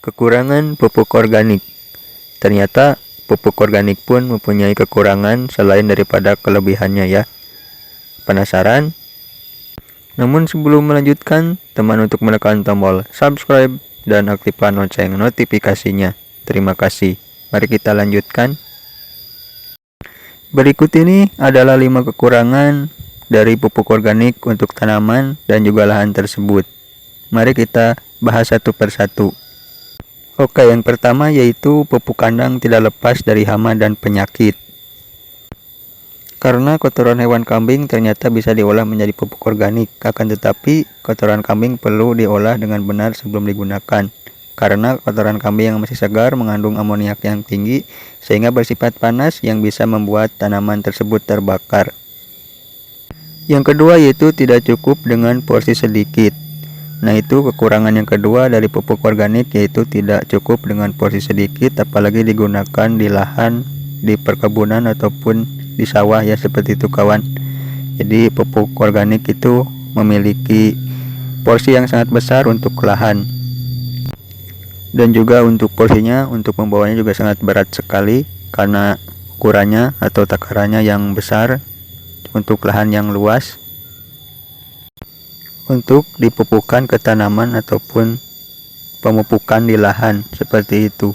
Kekurangan pupuk organik. Ternyata pupuk organik pun mempunyai kekurangan selain daripada kelebihannya ya. Penasaran? Namun sebelum melanjutkan, teman untuk menekan tombol subscribe dan aktifkan lonceng notifikasinya. Terima kasih. Mari kita lanjutkan. Berikut ini adalah 5 kekurangan dari pupuk organik untuk tanaman dan juga lahan tersebut. Mari kita bahas satu persatu. Oke, yang pertama yaitu pupuk kandang tidak lepas dari hama dan penyakit. Karena kotoran hewan kambing ternyata bisa diolah menjadi pupuk organik, akan tetapi kotoran kambing perlu diolah dengan benar sebelum digunakan. Karena kotoran kambing yang masih segar mengandung amoniak yang tinggi sehingga bersifat panas yang bisa membuat tanaman tersebut terbakar. Yang kedua yaitu tidak cukup dengan porsi sedikit. Nah, itu kekurangan yang kedua dari pupuk organik, yaitu tidak cukup dengan porsi sedikit, apalagi digunakan di lahan, di perkebunan ataupun di sawah ya, seperti itu kawan. Jadi pupuk organik itu memiliki porsi yang sangat besar untuk lahan, dan juga untuk porsinya untuk membawanya juga sangat berat sekali karena ukurannya atau takarannya yang besar untuk lahan yang luas. Untuk dipupukkan ke tanaman ataupun pemupukan di lahan seperti itu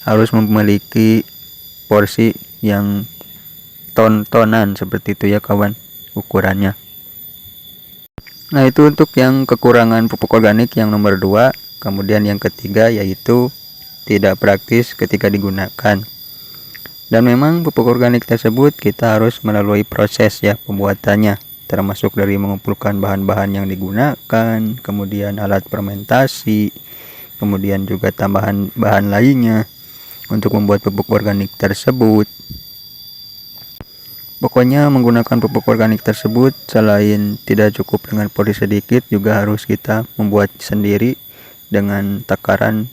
harus memiliki porsi yang ton-tonan seperti itu ya kawan ukurannya. Nah, itu untuk yang kekurangan pupuk organik yang nomor 2. Kemudian yang ketiga yaitu tidak praktis ketika digunakan. Dan memang pupuk organik tersebut kita harus melalui proses ya pembuatannya, termasuk dari mengumpulkan bahan-bahan yang digunakan, kemudian alat fermentasi, kemudian juga tambahan bahan lainnya untuk membuat pupuk organik tersebut. Pokoknya menggunakan pupuk organik tersebut selain tidak cukup dengan porsi sedikit, juga harus kita membuat sendiri dengan takaran,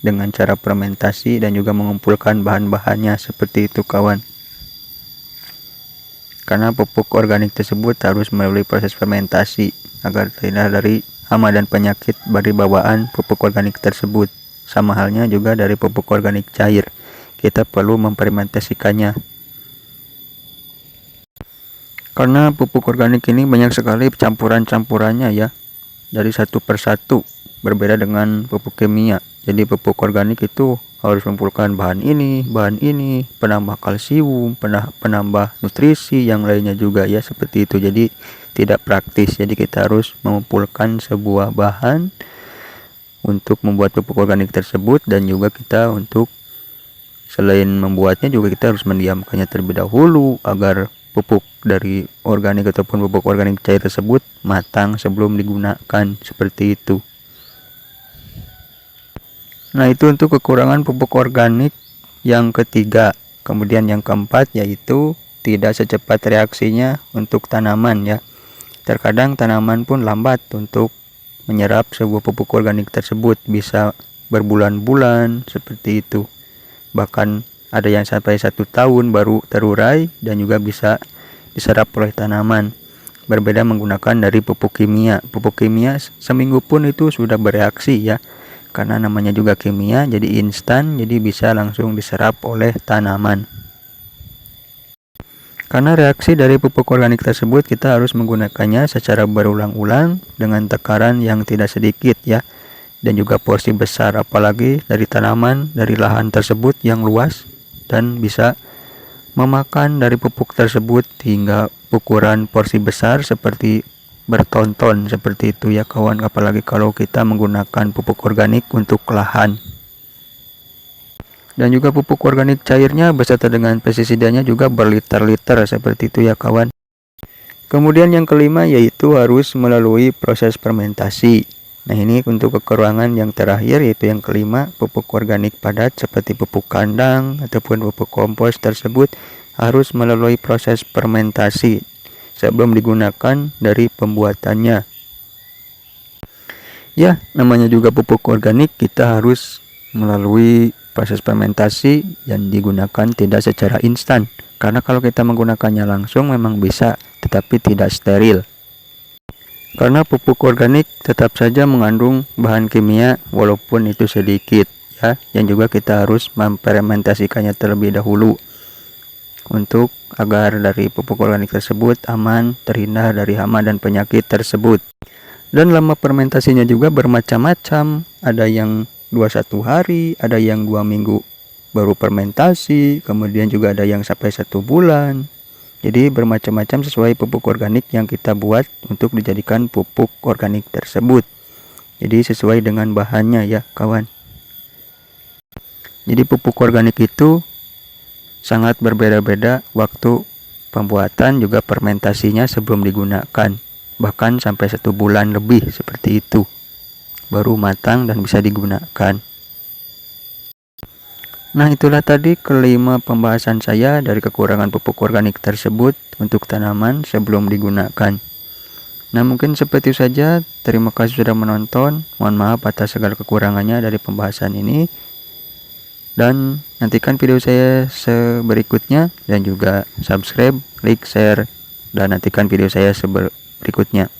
dengan cara fermentasi, dan juga mengumpulkan bahan-bahannya seperti itu kawan. Karena pupuk organik tersebut harus melalui proses fermentasi agar terhindar dari hama dan penyakit dari bawaan pupuk organik tersebut. Sama halnya juga dari pupuk organik cair, kita perlu memfermentasikannya. Karena pupuk organik ini banyak sekali campurannya ya, dari satu persatu, berbeda dengan pupuk kimia. Jadi pupuk organik itu harus mengumpulkan bahan ini, penambah kalsium, penambah nutrisi yang lainnya juga ya, seperti itu. Jadi tidak praktis. Jadi kita harus mengumpulkan sebuah bahan untuk membuat pupuk organik tersebut, dan juga kita untuk selain membuatnya juga kita harus mendiamkannya terlebih dahulu agar pupuk dari organik ataupun pupuk organik cair tersebut matang sebelum digunakan, seperti itu. Nah, itu untuk kekurangan pupuk organik yang ketiga. Kemudian yang keempat yaitu tidak secepat reaksinya untuk tanaman ya. Terkadang tanaman pun lambat untuk menyerap sebuah pupuk organik tersebut, bisa berbulan-bulan seperti itu. Bahkan ada yang sampai 1 tahun baru terurai dan juga bisa diserap oleh tanaman. Berbeda menggunakan dari pupuk kimia. Pupuk kimia seminggu pun itu sudah bereaksi ya. Karena namanya juga kimia, jadi instan, jadi bisa langsung diserap oleh tanaman. Karena reaksi dari pupuk organik tersebut kita harus menggunakannya secara berulang-ulang dengan takaran yang tidak sedikit ya, dan juga porsi besar, apalagi dari tanaman dari lahan tersebut yang luas dan bisa memakan dari pupuk tersebut hingga ukuran porsi besar seperti bertonton seperti itu ya kawan, apalagi kalau kita menggunakan pupuk organik untuk lahan. Dan juga pupuk organik cairnya beserta dengan pestisidanya juga berliter-liter seperti itu ya kawan. Kemudian yang kelima yaitu harus melalui proses fermentasi. Nah, ini untuk kekurangan yang terakhir yaitu yang kelima, pupuk organik padat seperti pupuk kandang ataupun pupuk kompos tersebut harus melalui proses fermentasi sebelum digunakan dari pembuatannya. Ya, namanya juga pupuk organik, kita harus melalui proses fermentasi yang digunakan tidak secara instan. Karena kalau kita menggunakannya langsung memang bisa, tetapi tidak steril. Karena pupuk organik tetap saja mengandung bahan kimia walaupun itu sedikit ya, dan juga kita harus memfermentasikannya terlebih dahulu untuk agar dari pupuk organik tersebut aman, terhindar dari hama dan penyakit tersebut. Dan lama fermentasinya juga bermacam-macam, ada yang 21 hari, ada yang 2 minggu baru fermentasi, kemudian juga ada yang sampai 1 bulan. Jadi bermacam-macam sesuai pupuk organik yang kita buat untuk dijadikan pupuk organik tersebut. Jadi sesuai dengan bahannya ya kawan. Jadi pupuk organik itu sangat berbeda-beda waktu pembuatan juga fermentasinya sebelum digunakan. Bahkan sampai 1 bulan lebih seperti itu. Baru matang dan bisa digunakan. Nah, itulah tadi kelima pembahasan saya dari kekurangan pupuk organik tersebut untuk tanaman sebelum digunakan. Nah, mungkin seperti itu saja. Terima kasih sudah menonton. Mohon maaf atas segala kekurangannya dari pembahasan ini. Dan nantikan video saya berikutnya dan juga subscribe, like, share, dan nantikan video saya berikutnya.